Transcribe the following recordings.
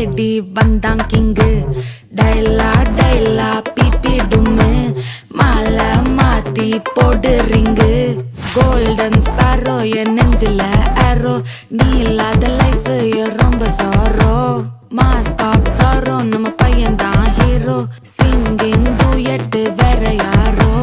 தேடி வந்தான் king. டைலா டைலா BP டும்மு மாலை மாத்தி போடு ரிங்கு. கோல்டன் ஸ்பாரோ என் நெஞ்சில ஆரோ. நீ இல்லாத லைஃப் ரொம்ப சாரோ. மாஸ்க் ஆஃப் சாரோ நம்ம பையன் தான் ஹீரோ. சிங்கிங் டூயட் வேற யாரோ.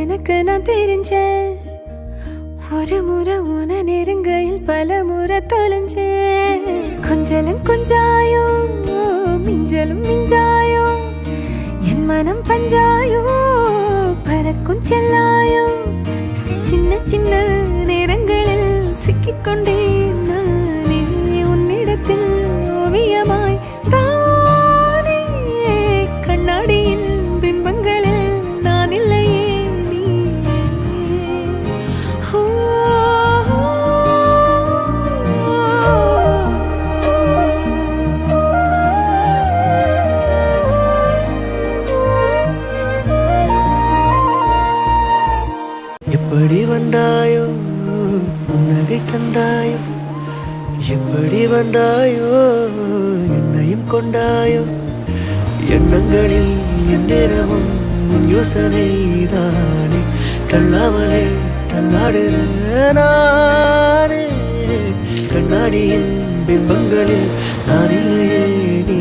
எனக்கு நான் தெரிஞ்சேன். ஒரு முறை உன நெருங்கையில் பல முறை தொலைஞ்சேன். கொஞ்சலும் கொஞ்சாயோ மிஞ்சலும் மிஞ்சாயோ என் மனம் பஞ்சாயோ பறக்கும் செல்லாயோ. சின்ன சின்ன நேரங்களில் சிக்கிக்கொண்டேன் நானே உன்னிடத்தில் ஓவியமாய் தானே. கண்ணாடியின் பின்பங்களில் நான் இல்லையே. எப்படி வந்தாயோ புன்னகை தந்தாயோ. எப்படி வந்தாயோ என்னையும் கொண்டாயோ. எண்ணங்களில் எந்நேரமும் யோசனைதானே. தள்ளாமலே தள்ளாடுற நானே. கண்ணாடியின் பிம்பங்களில் நான் இல்லையே நீ.